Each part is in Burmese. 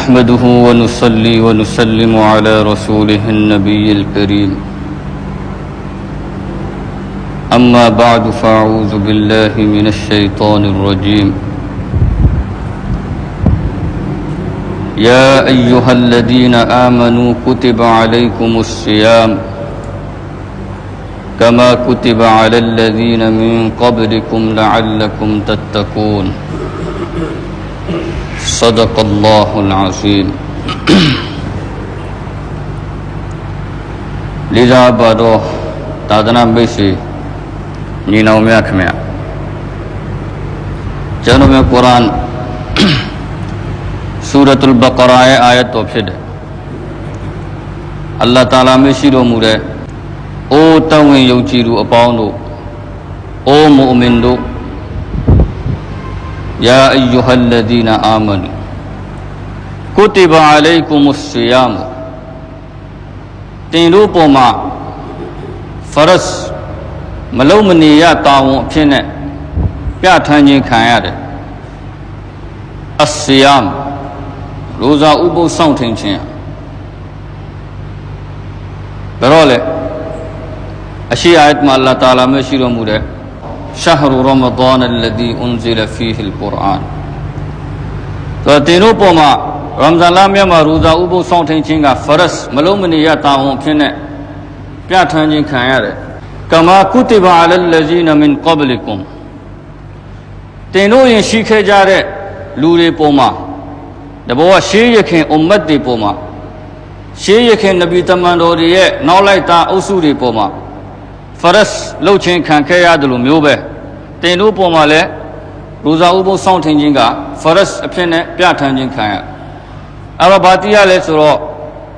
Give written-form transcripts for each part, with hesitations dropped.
نحمده ونصلي ونسلم على رسوله النبي الكريم أما بعد فأعوذ بالله من الشيطان الرجيم يا أيها الذين آمنوا كتب عليكم الصيام كما كتب على الذين من قبلكم لعلكم تتقون صدق الله العظيم လေးစားပါတော့သာသနာမိတ်ဆွေညီနောင်များခင်ဗျာကျွန်တော်များကုရ်အာန်ဆူရတ်အလ်ဘကရာရဲ့အာယတ်တော်ဖြစ်တယ်အလ္လာဟ်တာအာလာမရှိတော်မူတဲ့အိုတန်ဝင်ယုံကြည်သူအပေါင်းတို့အိုမုအမင်တို့يا أيها الذين آمنوا كتب عليكم الصيام တင်တို့ပေါ်မှာဖရတ်မလုံးမနေရတာဝန်အဖြစ်နဲ့ပြဋ္ဌာန်းခြင်းခံရတယ်အစ္စယမ်ရိုဇာဥပုသ်စောင့်ထိန်ခြင်းဒါတော့လေအရှိအာယတ်မှာအလ္လာဟ်တာအာလာမရှိတော်မူတဲ့شهر رمضان الذي أنزل فيه القرآن တင်တို့ပေါ်မှာရမဇန်လမြတ်မှာရိုဇာဥပုသ်စောင့်ထိန်ခြင်းကဖရတ်မလုံးမနေရတာဝန်ဖြစ်နဲ့ပြဋ္ဌာန်းခြင်းခံရတယ်ကမာကုတိဘအလလဇီနမင်ကဘလီကွမ်တင်တို့ရင်ရှိခဲ့ကြတဲ့လူတွေပေါ်မှာတဘောကရှေးရခင်အွမ်မတ်တွေပေါ်မှာရှေးရခင်နဗီတမန်တော်တွေရဲ့နောက်လိုက်သားအုပ်စုတွေပေါ်မှာဖရတ်လှုပ်ခြင်းခံခဲ့ရတယ်လို့မျိုးပဲတင်တို့ပေါ်မှာလည်းရိုဇာဥပုသ်စောင့်ထိန်ခြင်းကဖရတ်အဖြစ်နဲ့ပြဋ္ဌာန်းခြင်းခံရအဲ့တော့ဘာတရားလဲဆိုတော့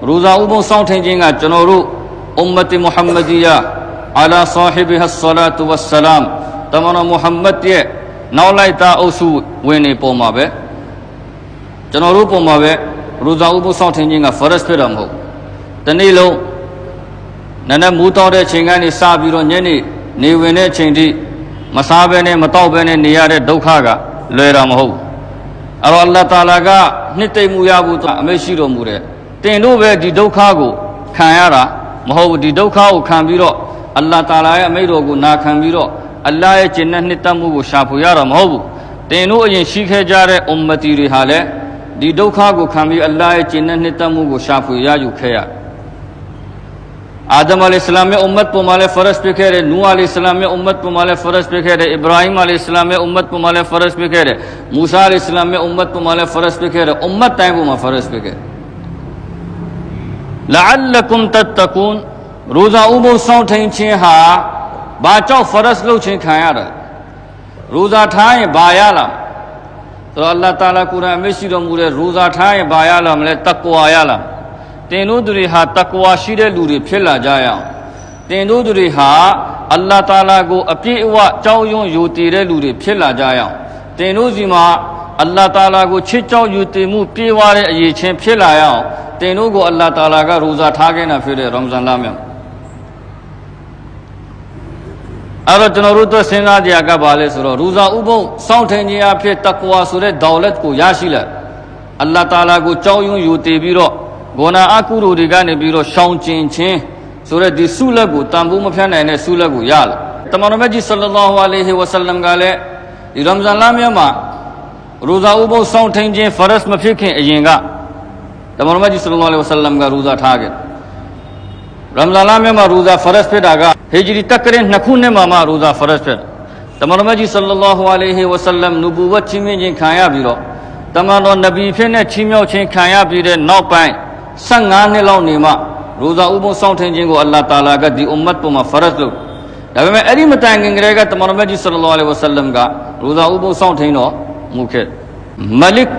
ရိုဇာဥပုသ်စောင့်ထိန်ခြင်းကကျွန်တော်တို့အွမ်မတ်မုဟမ္မဒီယာအလာဆာဟီဘီဟ်ဆလာတုဝဆလမ်တမန်တော်မုဟမ္မဒ်ရဲ့နောက်လိုက်သားအုပ်စုဝင်နေပေါ်မှာပဲကျွန်တော်တို့ပေါ်မှာပဲရိုဇာဥပုသ်စောင့်ထိန်ခြင်းကဖရတ်ဖြစ်တာမဟုတ်တနေ့လုံးနည်းနည်းမူးတောက်တဲ့ချိန်ကနေစပြီးတော့ညနေနေဝင်တဲ့ချိန်ထိမစားဘဲနဲ့မတောက်ဘဲနဲ့နေရတဲ့ဒုက္ခကလွယ်တာမဟုတ်အဲ့တော့အလ္လာဟ်တာအာလာကနှစ်သိမ့်မှုရဖို့အမိန့်ရှိတော်မူတယ်တင်တို့ပဲဒီဒုက္ခကိုခံရတာမဟုတ်ဘူးဒီဒုက္ခကိုခံပြီးတော့အလ္လာဟ်တာအာလာရဲ့အမိန့်တော်ကိုနာခံပြီးတော့အလ္လာဟ်ရဲ့ကျင့်တဲ့နှစ်သက်မှုကိုရှာဖွေရတာမဟုတ်ဘူးတင်တို့အရင်ရှိခဲ့ကြတဲ့အွမ်မတီတွေဟာလည်းဒီဒုက္ခကိုခံပြီးအလ္လာဟ်ရဲ့ကျင့်တဲ့နှစ်သက်မှုကိုရှာဖွေရယူခဲ့ရအာဒမ်အလိုင်ဟိစလမ်ရဲ့အွမ်မတ်ပေါ်မှာလည်းဖရတ်ပြခဲ့တယ်နူးအလိုင်ဟိစလမ်ရဲ့အွမ်မတ်ပေါ်မှာလည်းဖရတ်ပြခဲ့တယ်အစ္စရာဟီမ်အလိုင်ဟိစလမ်ရဲ့အွမ်မတ်ပေါ်မှာလည်းဖရတ်ပြခဲ့တယ်မူဆာအလိုင်ဟိစလမ်ရဲ့အွမ်မတ်ပေါ်မှာလည်းဖရတ်ပြခဲ့တယ်အွမ်မတ်တိုင်းပေါ်မှာဖရတ်ပြခဲ့လအလကုမ်တတကွန်ရိုဇာဥပုသ်စောင့်ထိန်ခြင်းဟာဘာကြောင့်ဖရတ်လုပ်ခြင်းခံရတာရိုဇာထားရင်ဘာရလာဆိုတော့အလ္လာဟ်တာအာလာကုရ်အာန်မရှိတော်မူတဲ့ရိုဇာထားရင်ဘာရလာမလဲတကွာရလာတင်တို့တွေဟာတကွာရှိတဲ့လူတွေဖြစ်လာကြရအောင်တင်တို့တွေဟာအလ္လာဟ်တာအာလာကိုအပြည့်အဝကြောက်ရွံ့ယိုတည်တဲ့လူတွေဖြစ်လာကြရအောင်တင်တို့စီမှာအလ္လာဟ်တာအာလာကိုချစ်ကြောက်ယိုတည်မှုပြေဝတဲ့အရေးချင်းဖြစ်လာရအောင်တင်တို့ကိုအလ္လာဟ်တာအာလာကရိုဇာထားခဲ့တာဖြစ်တဲ့ရမဇန်လမြတ်အဲ့တော့ကျွန်တော်တို့စဉ်းစားကြရကပါလဲဆိုတော့ရိုဇာဥပုသ်စောင့်ထိန်ခြင်းအဖြစ်တကွာဆိုတဲ့ဒေါလတ်ကိုရရှိလာအလ္လာဟ်တာအာလာကိုကြောက်ရွံ့ယိုတည်ပြီးတော့ဂုဏအကုသိုလ်တွေကနေပြီးတော့ရှောင်ကျဉ်ခြင်းဆိုတဲ့ဒီဆုလက်ကိုတန်ဖိုးမဖြတ်နိုင်တဲ့ဆုလက်ကိုရလာတမန်တော်မြတ်ကြီးဆလ္လာလာဟူအလိုင်ဟီဝါဆလမ်ကလည်းဒီရမဇန်လမြတ်မှာရိုဇာဥပုသ်စောင့်ထိန်ခြင်းဖရတ်မဖြစ်ခင်အရင်ကတမန်တော်မြတ်ကြီးဆလ္လာလာဟူအလိုင်ဝါဆလမ်ကရိုဇာထားခဲ့ရမဇန်လမြတ်မှာရိုဇာဖရတ်ဖြစ်တာကဟီဂျရီတက္ကရာ2ခုနှစ်မှာရိုဇာဖရတ်ဖြစ်တမန်တော်မြတ်ကြီးဆလ္လာလာဟူအလိုင်ဟီဝါဆလမ်နူဘူဝတ်ချီးမြှင့်ခြင်းခံရပြီးတော့တမန်တော်နဗီဖြစ်တဲ့ချီးမြှောက်ခြင်းခံရပြီးတဲ့နောက်ပိုင်း15နှစ်လောက်နေမှရိုဇာဥပုသ်စောင့်ထိန်ခြင်းကိုအလ္လာဟ်တာအာလာကဒီအွမ်မတ်ပေါ်မှာဖရတ်လုပ်ဒါပေမဲ့အဲ့ဒီမတိုင်ခင်ကတည်းကတမန်တော်မြတ်ကြီးဆလ္လာလာဟူအလိုင်ဝါဆလမ်ကရိုဇာဥပုသ်စောင့်ထိန်တော့မူခဲ့မလစ်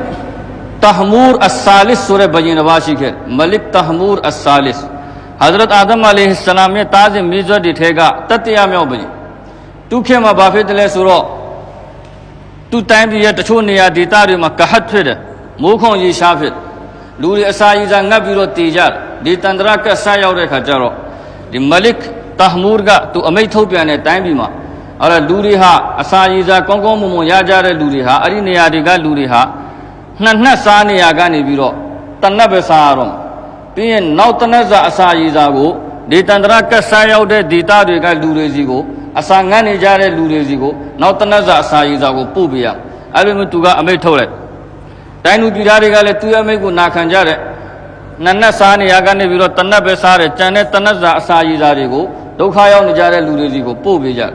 တဟမူရ်အဆာလစ်ဆိုတဲ့ဘယင်တစ်ပါးရှိခဲ့မလစ်တဟမူရ်အဆာလစ်ဟဇရတ်အာဒမ်အလိုင်ဟိစလမ်ရဲ့တားစဉ်မိဇွတ်တွေထဲကတတိယမြောက်ဘယင်သူခေတ်မှာဘာဖြစ်တယ်လဲဆိုတော့သူတိုင်းပြည်ရဲ့တချို့နေရာဒေသတွေမှာကဟတ်ဖြစ်တယ်မိုးခုံရေရှားဖြစ်လူတွေအစာရည်စားငတ်ပြီးတော့တည်ကြတယ်ဒီတန္တရာကဆက်ရောက်တဲ့ခါကျတော့ဒီမလစ်တဟမူရ်ကသူအမိတ်ထုတ်ပြန်တဲ့တိုင်းပြည်မှာအဲ့ဒါလူတွေဟာအစာရည်စားကောင်းကောင်းမွန်မွန်ရကြတဲ့လူတွေဟာအဲ့ဒီနေရာတွေကလူတွေဟာနှစ်စားနေရာကနေပြီးတော့ နတ်ပဲစားရတော့ပြီးရင်နောက်တနတ်စာအစာရည်စာကိုဒီတန္တရာကစားရောက်တဲ့ဒေသတွေကလူတွေစီကိုအစာငတ်နေကြတဲ့လူတွေစီကိုနောက်တနတ်စာအစာရည်စာကိုပို့ပေးရအဲ့လိုမျိုးသူကအမိတ်ထုတ်လိုက်တိုင်းလူပြည်သားတွေကလည်းသူ့အမိတ်ကိုနာခံကြတဲ့နတ်စားနေရကနေပြီးတော့တနတ်ပဲစားတယ်ကြံတဲ့တနတ်စာအစာရည်စာတွေကိုဒုက္ခရောက်နေကြတဲ့လူတွေစီကိုပို့ပေးကြတယ်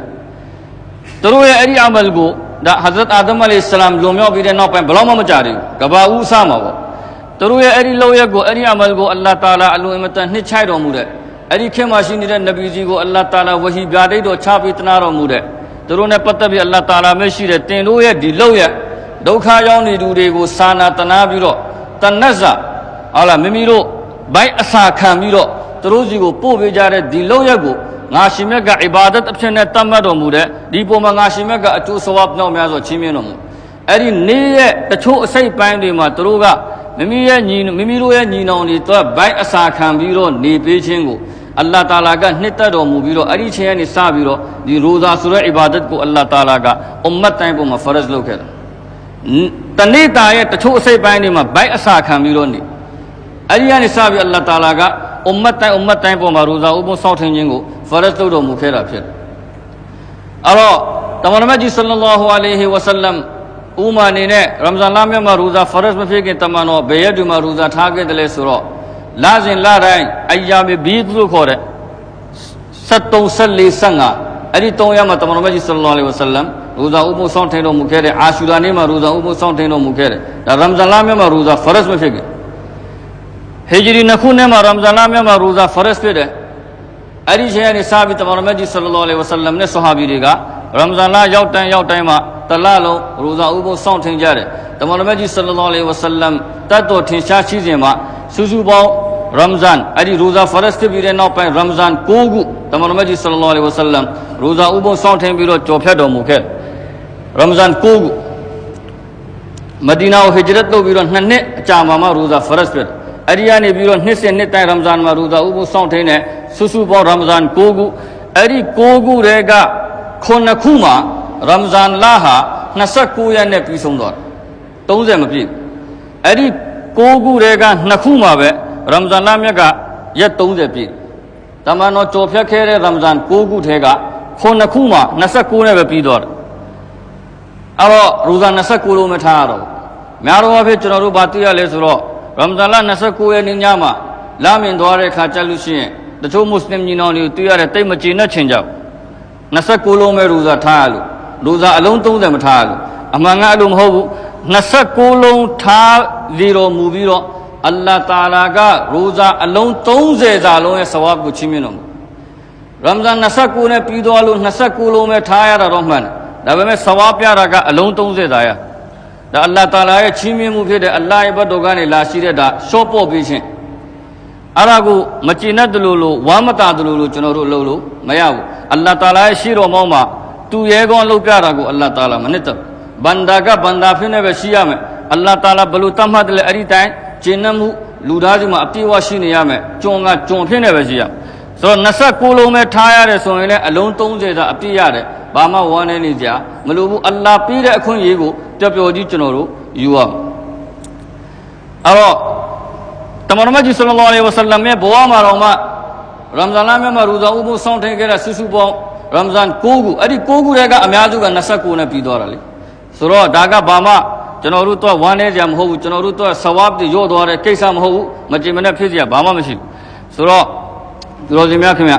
သူတို့ရဲ့အဲ့ဒီအမလ်ကိုဒါဟဇရတ်အာဒမ်အလိုင်ဆလမ်လွန်မြောက်ပြီးတဲ့နောက်ပိုင်းဘယ်တော့မှမကြသေးဘူးကဘာဦးစားမှာပေါ့သူတို့ရဲ့အဲ့ဒီလောက်ရက်ကိုအဲ့ဒီအမလ်ကိုအလ္လာဟ်တာအာလာအလွန်အမတန်နှစ်ချိုက်တော်မူတဲ့အဲ့ဒီခေတ်မှာရှိနေတဲ့နဗီကြီးကိုအလ္လာဟ်တာအာလာဝဟီပြာဒိတ်တော်ချပြီးတနာတော်မူတဲ့သူတို့နဲ့ပတ်သက်ပြီးအလ္လာဟ်တာအာလာမရှိတဲ့တင်တို့ရဲ့ဒီလောက်ရက်ဒုက္ခရောက်နေသူတွေကိုစာနာတနာပြီးတော့တနတ်စာဟုတ်လားမိမိတို့ဘိုက်အစာခံပြီးတော့သူတို့စီကိုပို့ပေးကြတဲ့ဒီလောက်ရက်ကိုငါရှင်မြတ်ကအီဘာဒတ်အဖြစ်နဲ့တတ်မှတ်တော်မူတဲ့ဒီပုံမှာငါရှင်မြတ်ကအကျိုးဆဝပ်နှောက်များစွာချီးမြှင့်တော်မူအဲ့ဒီနေ့ရဲ့တချို့အစိတ်ပိုင်းတွေမှာသူတို့ကမိမိတို့ရဲ့ညီနောင်တွေတော့ဘိုက်အစာခံပြီးတော့နေပေးခြင်းကိုအလ္လာဟ်တာအာလာကနှစ်သက်တော်မူပြီးတော့အဲ့ဒီချိန်ကနေစပြီးတော့ဒီရိုဇာဆိုတဲ့အီဘာဒတ်ကိုအလ္လာဟ်တာအာလာကအွမ်မတ်တိုင်းပေါ်မှာဖရဇ်လုပ်ခဲ့တယ်တနေ့တာရဲ့တချို့အစိတ်ပိုင်းတွေမှာဘိုက်အစာခံပြီးတော့နေအဲ့ဒီကနေစပြီးအလ္လာဟ်တာအာလာကအွမ်မတ်တိုင်းပေါ်မှာရိုဇာဥပုံစောင့်ထင်းခြင်းကိုဖရဇ်လုပ်တော်မူခဲ့တာဖြစ်တယ်အဲ့တော့တမန်တော်မြတ်ကြီးဆလ္လာလာဟူအလိုင်ဟီဝါဆလမ်ဥမာနေနဲ့ရမဇန်လမြတ်မှာရိုဇာဖရဇ်မဖြစ်ခင်တမန်တော်ဘယ်ရက်ဒီမှာရိုဇာထားခဲ့တယ်လဲဆိုတော့လာစဉ်လတိုင်းအယာမီဘီဒ်လို့ခေါ်တဲ့73 74 အဲ့ဒီ3ရက်မှာတမန်တော်မြတ်ကြီးဆလ္လာလာဟူအလိုင်ဝါဆလမ်ရိုဇာဥပုံစောင့်ထင်းတော်မူခဲ့တဲ့အာရှူရာနေ့မှာရိုဇာဥပုံစောင့်ထင်းတော်မူခဲ့တဲ့ဒါရမဇန်လမြတ်မှာရိုဇာဖရဇ်မဖြစ်ခင်ဟီဂျရီနှစ်ခုနဲ့မှာရမဇန်လမြတ်မှာရိုဇာဖရဇ်ဖြစ်တယ်အဲ့ဒီချိန်ကနေစပြီးတမန်တော်မြတ်ကြီးဆလ္လာလာဟူအလိုင်ဝါဆလမ်နဲ့ဆဟာဘီတွေကရမဇန်လရောက်တိုင်းမှာတလလုံးရိုဇာဥပုံစောင့်ထင်းကြတယ်တမန်တော်မြတ်ကြီးဆလ္လာလာဟူအလိုင်ဝါဆလမ်တတ်တော်ထင်ရှားရှိစဉ်မှာစုစုပေါင်းရမဇန်အဲ့ဒီရိုဇာဖရဇ်ဖြစ်ပြီးတဲ့နောက်ပိုင်းရမဇန်9ခုတမန်တော်မြတ်ကြီးဆလ္လာလာဟူအလိုင်ဝါဆလမ်ရိုဇာဥပုံစောင့်ထင်းပြီးတော့ကြော်ဖြတ်တော်မူခဲ့ရမဇန်9ခုမဒီနာကိုဟီဂျရတ်လုပ်ပြီးတော့2နှစ်အကြာမှာရိုဇာဖရဇ်ဖြစ်အဲ့ဒီကနေပြီးတော့နှစ်စဉ်နှစ်တိုင်းရမဇန်မှာရိုဇာဥပုံစောင့်ထင်းတဲ့စုစုပေါင်းရမဇန်9ခုအဲ့ဒီ9ခုတည်းက9ခုမှာရမဇန်လဟာ29ရက်နဲ့ပြီးဆုံးသွားတယ်30မပြည့်အဲ့ဒီ9ခုတည်းက2ခုမှာပဲရမဇန်လမြတ်ကရက်30ပြည့်တမန်တော်ကြော်ဖြတ်ခဲ့တဲ့ရမဇန်9ခုထဲက9ခုမှာ29နဲ့ပဲပြီးသွားတယ်အဲ့တော့ရိုဇာ29လုံးမထားရတော့များတော့အဖြစ်ကျွန်တော်တို့ဗာသိရလဲဆိုတော့ရမဇန်လ29ရက်နေ့ညမှာလာမင်သွားတဲ့အခါကျလို့ရှိရင်တချို့မွတ်စလင်ညီနောင်တွေကိုသိရတဲ့တိတ်မကျေနပ်ချင်ကြဘူး29လုံးပဲရိုဇာထားရလို့ရိုဇာအလုံး30မထားရလို့အမှန်ကအဲ့လိုမဟုတ်ဘူး29လုံးထားလေတော်မူပြီးတော့အလ္လာဟ်တာအာလာကရိုဇာအလုံး30စာလုံးရဲ့ဆဝပ်ကိုချီးမြှင့်တော်မူရမဇန်29နဲ့ပြီးသွားလို့29လုံးပဲထားရတာတော့မှန်တယ်ဒါပေမဲ့ဆဝပ်ပြတာကအလုံး30စာရဒါအလ္လာဟ်တာအာလာရဲ့ချီးမြှင့်မှုဖြစ်တဲ့အလ္လာဟ်ရဲ့ဘတ်တော်ကနေလာရှိတဲ့ဒါရှော့ပေါ့ပေးခြင်းအဲ့ဒါကိုမကျေနပ်တယ်လို့ဝမ်းမတာတယ်လို့ကျွန်တော်တို့လုပ်လို့မရဘူးအလ္လာဟ်တာအာလာရဲ့ရှိတော်မောင်းမှာသူရဲကောင်းလုပ်ပြတာကိုအလ္လာဟ်တာအာလာမနစ်သက်ဘန္ဒါကဘန္ဒါဖြစ်နေပဲရှိရမယ်အလ္လာဟ်တာအာလာဘလို့တတ်မှတ်တယ်အဲ့ဒီတိုင်းကျေနပ်မှုလူသားစုမှာအပြည့်အဝရှိနေရမယ်ကျွန်ဖြစ်နေပဲရှိရဆိုတော့29လုံးပဲထားရတယ်ဆိုရင်လည်းအလုံး30သာအပြည့်ရတယ်ဘာမှဝမ်းနေနေကြမလိုဘူးအလ္လာဟ်ပေးတဲ့အခွင့်အရေးကိုပျော်ပျော်ကြီးကျွန်တော်တို့ယူရအောင်အဲ့တော့တမန်တော်မြတ်ကြီးဆလ္လာလာဟူအလိုင်ဝါဆလမ်ရဲ့ဘဝမှာတော့မှရမဇန်လမြတ်မှာရိုဇာဥပုံစောင့်ထင်းခဲ့တဲ့စုစုပေါင်းရမဇန်9ခုအဲ့ဒီ9ခုတည်းကအများစုက29နဲ့ပြီးသွားတာလေဆိုတော့ဒါကဘာမှကျွန်တော်တို့တော့ဝမ်းနေကြမဟုတ်ဘူးကျွန်တော်တို့တော့ဆဝပ်တွေရော့သွားတဲ့ကိစ္စမဟုတ်ဘူးမကြင်မနဲ့ဖြစ်เสียဘာမှမရှိဘူးဆိုတော့ဒီလိုစင်များခင်ဗျ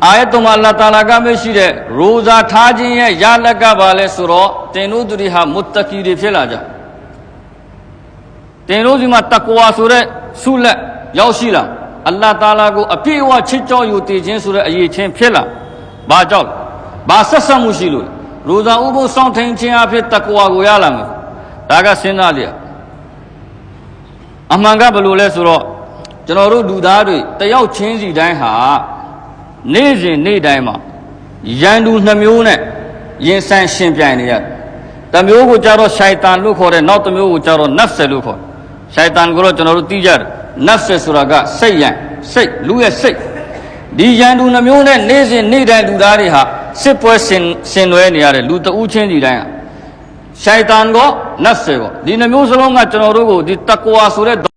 အာယတ်တော်မှာအလ္လာဟ်တာအာလာကမရှိတဲ့ရိုဇာထားခြင်းရဲ့ရလက်ကပါလဲဆိုတော့တင်တို့သူတွေဟာမုတ္တကီတွေဖြစ်လာကြတင်တို့ဒီမှာတကွာဆိုတဲ့ဆုလက်ရောက်ရှိလာအလ္လာဟ်တာအာလာကိုအပြည့်အဝချစ်ကြောယူတည်ခြင်းဆိုတဲ့အရေးချင်းဖြစ်လာဘာကြောင့်ဘာဆက်ဆက်မှုရှိလို့ရိုဇာဥပုသ်စောင့်ထိန်ခြင်းအဖြစ်တကွာကိုရလာမယ်ဒါကစဉ်းစားကြည့်အမှန်ကဘယ်လိုလဲဆိုတော့ကျွန်တော်တို့လူသားတွေတယောက်ချင်းစီတိုင်းဟာနေ့စဉ်နေ့တိုင်းမှာရန်သူနှမျိုးနဲ့ရင်ဆိုင်ရှင်ပြိုင်နေရတယ်။တစ်မျိုးကိုကြတော့ရှိုင်တန်လို့ခေါ်တယ်နောက်တစ်မျိုးကိုကြတော့နဖ်ဆယ်လို့ခေါ်တယ်။ရှိုင်တန်ကိုတော့ကျွန်တော်တို့သိကြတယ်။နဖ်ဆယ်ဆိုတာကစိတ်ရန်စိတ်လူရဲ့စိတ်ဒီရန်သူနှမျိုးနဲ့နေ့စဉ်နေ့တိုင်းလူသားတွေဟာစစ်ပွဲဆင်နွှဲနေရတယ်လူတဦးချင်းစီတိုင်းဟာရှိုင်တန်ကနဖ်ဆယ်ကိုဒီနှမျိုးစလုံးကကျွန်တော်တို့ကိုဒီတကွာဆိုတဲ့